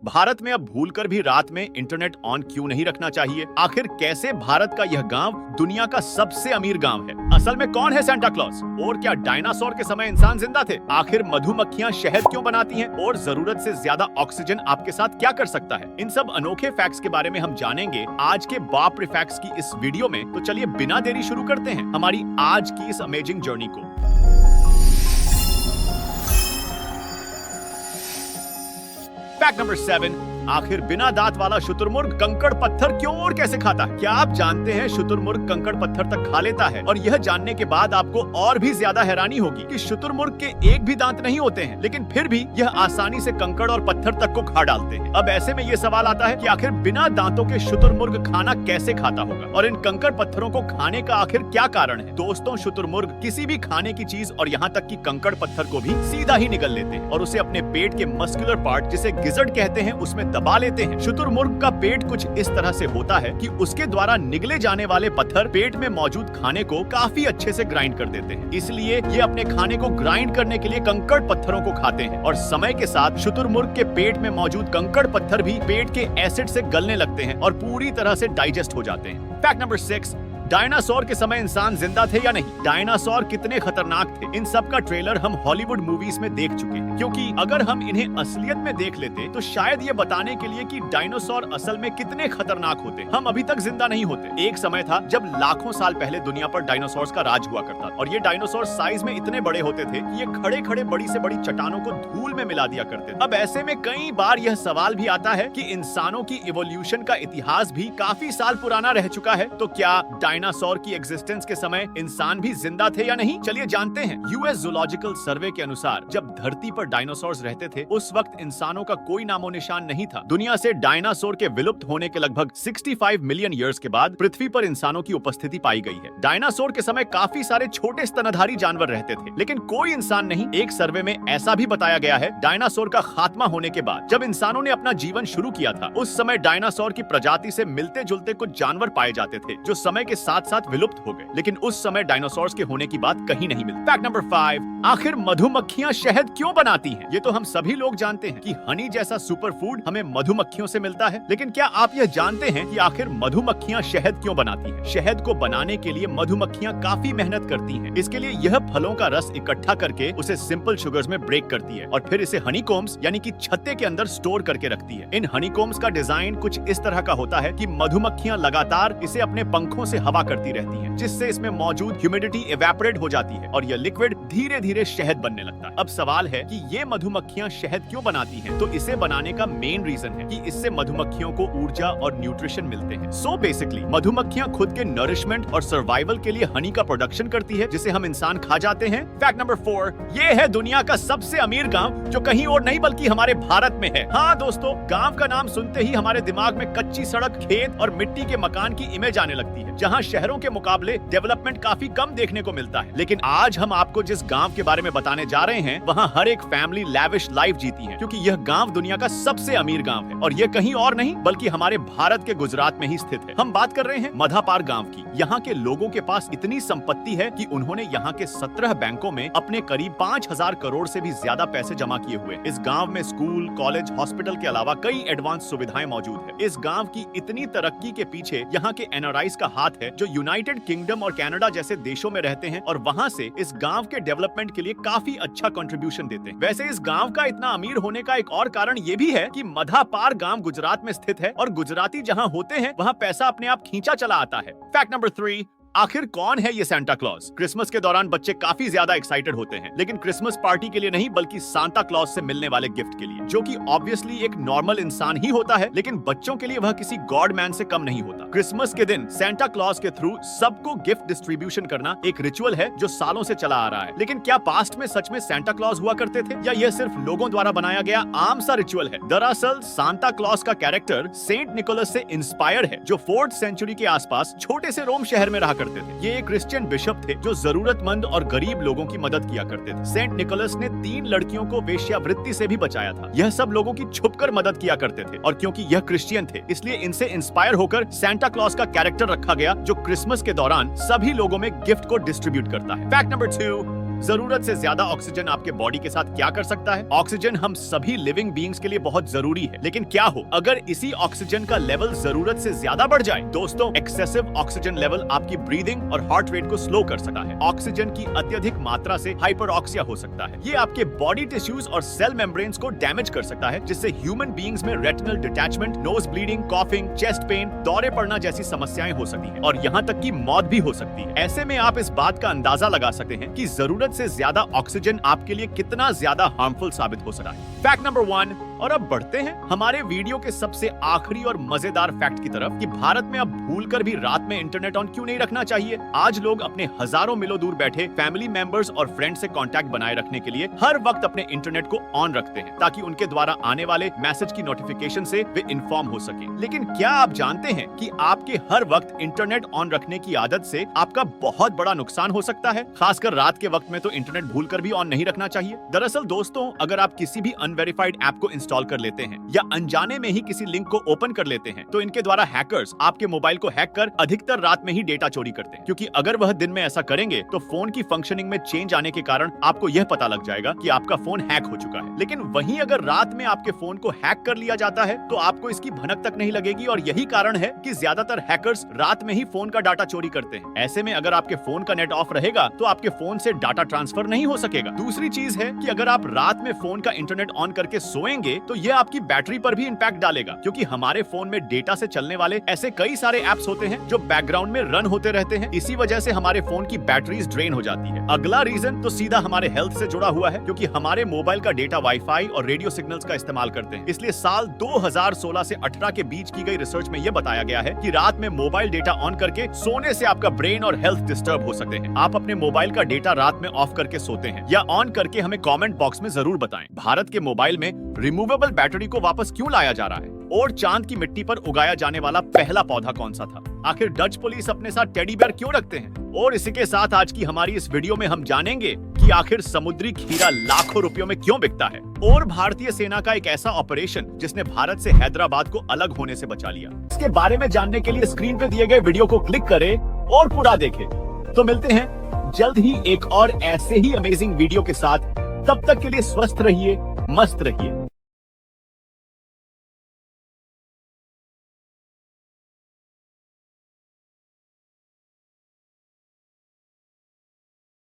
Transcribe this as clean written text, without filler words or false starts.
भारत में अब भूलकर भी रात में इंटरनेट ऑन क्यों नहीं रखना चाहिए? आखिर कैसे भारत का यह गांव दुनिया का सबसे अमीर गांव है? असल में कौन है सेंटा क्लॉज? और क्या डायनासोर के समय इंसान जिंदा थे? आखिर मधुमक्खियां शहद क्यों बनाती हैं? और जरूरत से ज्यादा ऑक्सीजन आपके साथ क्या कर सकता है? इन सब अनोखे फैक्ट्स के बारे में हम जानेंगे आज के बाप रे फैक्ट्स की इस वीडियो में। तो चलिए बिना देरी शुरू करते हैं हमारी आज की इस अमेजिंग जर्नी को। फैक्ट नंबर 7, आखिर बिना दांत वाला शुतुरमुर्ग कंकड़ पत्थर क्यों और कैसे खाता है? क्या आप जानते हैं शुतुरमुर्ग कंकड़ पत्थर तक खा लेता है? और यह जानने के बाद आपको और भी ज्यादा हैरानी होगी कि शुतुरमुर्ग के एक भी दांत नहीं होते हैं, लेकिन फिर भी यह आसानी से कंकड़ और पत्थर तक को खा डालते हैं। अब ऐसे में यह सवाल आता है कि आखिर बिना दांतों के शुतुरमुर्ग खाना कैसे खाता होगा और इन कंकड़ पत्थरों को खाने का आखिर क्या कारण है? दोस्तों, शुतुरमुर्ग किसी भी खाने की चीज और यहाँ तक कि कंकड़ पत्थर को भी सीधा ही निगल लेते हैं और उसे अपने पेट के मस्कुलर पार्ट, जिसे गिजर्ड कहते हैं, उसमें दबा लेते हैं। शुतुरमुर्ग का पेट कुछ इस तरह से होता है कि उसके द्वारा निगले जाने वाले पत्थर पेट में मौजूद खाने को काफी अच्छे से ग्राइंड कर देते हैं। इसलिए ये अपने खाने को ग्राइंड करने के लिए कंकड़ पत्थरों को खाते हैं और समय के साथ शुतुरमुर्ग के पेट में मौजूद कंकड़ पत्थर भी पेट के एसिड से गलने लगते हैं और पूरी तरह से डाइजेस्ट हो जाते हैं। फैक्ट नंबर 6, डायनासोर के समय इंसान जिंदा थे या नहीं? डायनासोर कितने खतरनाक थे, इन सब का ट्रेलर हम हॉलीवुड मूवीज में देख चुके हैं, क्योंकि अगर हम इन्हें असलियत में देख लेते तो शायद ये बताने के लिए कि डायनासोर असल में कितने खतरनाक होते हम अभी तक जिंदा नहीं होते। एक समय था जब लाखों साल पहले दुनिया पर डायनासोर का राज हुआ करता और ये डायनासोर साइज में इतने बड़े होते थे कि ये खड़े खड़े बड़ी से बड़ी चट्टानों को धूल में मिला दिया करते थे। अब ऐसे में कई बार यह सवाल भी आता है कि इंसानों की इवोल्यूशन का इतिहास भी काफी साल पुराना रह चुका है, तो क्या डायनासोर की एग्जिस्टेंस के समय इंसान भी जिंदा थे या नहीं? चलिए जानते हैं। यूएस जूलॉजिकल सर्वे के अनुसार जब धरती पर डायनासोर्स रहते थे उस वक्त इंसानों का कोई नामो निशान नहीं था। दुनिया से डायनासोर के विलुप्त होने के लगभग 65 मिलियन ईयर्स के बाद पृथ्वी पर इंसानों की उपस्थिति पाई गई है। डायनासोर के समय काफी सारे छोटे स्तनधारी जानवर रहते थे, लेकिन कोई इंसान नहीं। एक सर्वे में ऐसा भी बताया गया है, डायनासोर का खात्मा होने के बाद जब इंसानों ने अपना जीवन शुरू किया था उस समय डायनासोर की प्रजाति से मिलते जुलते कुछ जानवर पाए जाते थे जो समय के साथ साथ विलुप्त हो गए, लेकिन उस समय डायनासोर्स के होने की बात कहीं नहीं मिलती। फैक्ट नंबर 5, आखिर मधुमक्खियां शहद क्यों बनाती हैं? ये तो हम सभी लोग जानते हैं कि हनी जैसा सुपर फूड हमें मधुमक्खियों से मिलता है, लेकिन क्या आप यह जानते हैं कि आखिर मधुमक्खियां शहद क्यों बनाती हैं? शहद को बनाने के लिए मधुमक्खियां काफी मेहनत करती हैं। इसके लिए यह फलों का रस इकट्ठा करके उसे सिंपल शुगर्स में ब्रेक करती है और फिर इसे हनीकॉम्ब्स यानी कि छत्ते के अंदर स्टोर करके रखती है। इन हनीकॉम्ब्स का डिजाइन कुछ इस तरह का होता है कि मधुमक्खियां लगातार इसे अपने पंखों से हवा करती रहती हैं, जिससे इसमें मौजूद ह्यूमिडिटी इवेपोरेट हो जाती है और यह लिक्विड धीरे धीरे शहद बनने लगता है। अब सवाल है कि ये मधुमक्खियां शहद क्यों बनाती हैं? तो इसे बनाने का मेन रीजन है कि इससे मधुमक्खियों को ऊर्जा और न्यूट्रिशन मिलते हैं। सो बेसिकली मधुमक्खियां खुद के नरिशमेंट और सर्वाइवल के लिए हनी का प्रोडक्शन करती है, जिसे हम इंसान खा जाते हैं। फैक्ट नंबर 4, ये है दुनिया का सबसे अमीर गांव जो कहीं और नहीं बल्कि हमारे भारत में है। हाँ दोस्तों, गांव का नाम सुनते ही हमारे दिमाग में कच्ची सड़क, खेत और मिट्टी के मकान की इमेज आने लगती है, जहाँ शहरों के मुकाबले डेवलपमेंट काफी कम देखने को मिलता है। लेकिन आज हम आपको जिस गांव के बारे में बताने जा रहे हैं वहां हर एक फैमिली लैविश लाइफ जीती है, क्योंकि यह गांव दुनिया का सबसे अमीर गांव है और यह कहीं और नहीं बल्कि हमारे भारत के गुजरात में ही स्थित है। हम बात कर रहे हैं मधापार गांव की। यहाँ के लोगों के पास इतनी संपत्ति है कि उन्होंने यहाँ के 17 बैंकों में अपने करीब 5000 करोड़ से भी ज्यादा पैसे जमा किए हुए। इस गाँव में स्कूल, कॉलेज, हॉस्पिटल के अलावा कई एडवांस सुविधाएं मौजूद है। इस गाँव की इतनी तरक्की के पीछे यहाँ के एनआरआईज का हाथ है जो यूनाइटेड किंगडम और कनाडा जैसे देशों में रहते हैं और वहां से इस गांव के डेवलपमेंट के लिए काफी अच्छा कंट्रीब्यूशन देते हैं। वैसे इस गांव का इतना अमीर होने का एक और कारण ये भी है कि मधापार गांव गुजरात में स्थित है और गुजराती जहां होते हैं वहां पैसा अपने आप खींचा चला आता है। फैक्ट नंबर 3, आखिर कौन है ये सांता क्लॉज? क्रिसमस के दौरान बच्चे काफी ज्यादा एक्साइटेड होते हैं, लेकिन क्रिसमस पार्टी के लिए नहीं बल्कि सांता क्लॉज से मिलने वाले गिफ्ट के लिए, जो कि ऑब्वियसली एक नॉर्मल इंसान ही होता है, लेकिन बच्चों के लिए वह किसी गॉड मैन से कम नहीं होता। क्रिसमस के दिन सांता क्लॉज के थ्रू सबको गिफ्ट डिस्ट्रीब्यूशन करना एक रिचुअल है जो सालों से चला आ रहा है। लेकिन क्या पास्ट में सच में सांता क्लॉज हुआ करते थे या यह सिर्फ लोगों द्वारा बनाया गया आम सा रिचुअल है? दरअसल सांता क्लॉज का कैरेक्टर सेंट निकोलस से इंस्पायर्ड है, जो 4th सेंचुरी के आसपास छोटे से रोम शहर में रहा करते थे। ये एक क्रिश्चियन बिशप थे जो जरूरतमंद और गरीब लोगों की मदद किया करते थे। सेंट निकोलस ने 3 लड़कियों को वेश्यावृत्ति से भी बचाया था। यह सब लोगों की छुपकर मदद किया करते थे और क्योंकि यह क्रिश्चियन थे इसलिए इनसे इंस्पायर होकर सांता क्लॉज का कैरेक्टर रखा गया, जो क्रिसमस के दौरान सभी लोगों में गिफ्ट को डिस्ट्रीब्यूट करता है। फैक्ट नंबर 2, जरूरत से ज्यादा ऑक्सीजन आपके बॉडी के साथ क्या कर सकता है? ऑक्सीजन हम सभी लिविंग बीइंग्स के लिए बहुत जरूरी है, लेकिन क्या हो अगर इसी ऑक्सीजन का लेवल जरूरत से ज्यादा बढ़ जाए? दोस्तों, एक्सेसिव ऑक्सीजन लेवल आपकी ब्रीदिंग और हार्ट रेट को स्लो कर सकता है। ऑक्सीजन की अत्यधिक मात्रा से हाइपरऑक्सिया हो सकता है। ये आपके बॉडी टिश्यूज और सेल मेम्ब्रेन्स को डैमेज कर सकता है, जिससे ह्यूमन बीइंग्स में retinal detachment, nose bleeding, coughing, chest pain, दौरे पड़ना जैसी समस्याएं हो सकती हैं और यहाँ तक कि मौत भी हो सकती है। ऐसे में आप इस बात का अंदाजा लगा सकते हैं कि जरूरत से ज्यादा ऑक्सीजन आपके लिए कितना ज्यादा हार्मफुल साबित हो सकता है। Fact number 1। और अब बढ़ते हैं हमारे वीडियो के सबसे आखिरी और मजेदार फैक्ट की तरफ कि भारत में अब भूलकर भी रात में इंटरनेट ऑन क्यों नहीं रखना चाहिए। आज लोग अपने हजारों मीलों दूर बैठे फैमिली मेंबर्स और फ्रेंड से कांटेक्ट बनाए रखने के लिए हर वक्त अपने इंटरनेट को ऑन रखते हैं, ताकि उनके द्वारा आने वाले मैसेज की नोटिफिकेशन से वे इन्फॉर्म हो सके। लेकिन क्या आप जानते हैं कि आपके हर वक्त इंटरनेट ऑन रखने की आदत से आपका बहुत बड़ा नुकसान हो सकता है? खासकर रात के वक्त में तो इंटरनेट भूलकर भी ऑन नहीं रखना चाहिए। दरअसल दोस्तों, अगर आप किसी भी अनवेरिफाइड ऐप को इंस्टॉल कर लेते हैं या अनजाने में ही किसी लिंक को ओपन कर लेते हैं, तो इनके द्वारा हैकर्स आपके मोबाइल को हैक कर अधिकतर रात में ही डेटा चोरी करते हैं, क्योंकि अगर वह दिन में ऐसा करेंगे तो फोन की फंक्शनिंग में चेंज आने के कारण आपको यह पता लग जाएगा कि आपका फोन हैक हो चुका है। लेकिन वहीं अगर रात में आपके फोन को हैक कर लिया जाता है तो आपको इसकी भनक तक नहीं लगेगी, और यही कारण है कि ज्यादातर हैकर्स रात में ही फोन का डाटा चोरी करते हैं। ऐसे में अगर आपके फोन का नेट ऑफ रहेगा तो आपके फोन से डाटा ट्रांसफर नहीं हो सकेगा। दूसरी चीज है कि अगर आप रात में फोन का इंटरनेट ऑन करके सोएंगे तो यह आपकी बैटरी पर भी इंपैक्ट डालेगा, क्योंकि हमारे फोन में डेटा से चलने वाले ऐसे कई सारे ऐप्स होते हैं जो बैकग्राउंड में रन होते रहते हैं। इसी वजह से हमारे फोन की बैटरीज ड्रेन हो जाती है। अगला रीजन तो सीधा हमारे हेल्थ से जुड़ा हुआ है, क्योंकि हमारे मोबाइल का डेटा वाईफाई और रेडियो सिग्नल्स का इस्तेमाल करते हैं। इसलिए साल 2016 से 18 के बीच की गई रिसर्च में यह बताया गया है कि रात में मोबाइल डेटा ऑन करके सोने से आपका ब्रेन और हेल्थ डिस्टर्ब हो सकते हैं। आप अपने मोबाइल का डेटा रात में ऑफ करके सोते हैं या ऑन करके हमें कमेंट बॉक्स में जरूर बताएं। भारत के मोबाइल में रिमूवेबल बैटरी को वापस क्यों लाया जा रहा है? और चांद की मिट्टी पर उगाया जाने वाला पहला पौधा कौन सा था? आखिर डच पुलिस अपने साथ टेडी बेयर क्यों रखते हैं? और इसी के साथ आज की हमारी इस वीडियो में हम जानेंगे कि आखिर समुद्री खीरा लाखों रुपयों में क्यों बिकता है, और भारतीय सेना का एक ऐसा ऑपरेशन जिसने भारत से हैदराबाद को अलग होने से बचा लिया। इसके बारे में जानने के लिए स्क्रीन पे दिए गए वीडियो को क्लिक करें और पूरा देखें। तो मिलते हैं जल्द ही एक और ऐसे ही अमेजिंग वीडियो के साथ। तब तक के लिए स्वस्थ रहिए, मस्त रहिए।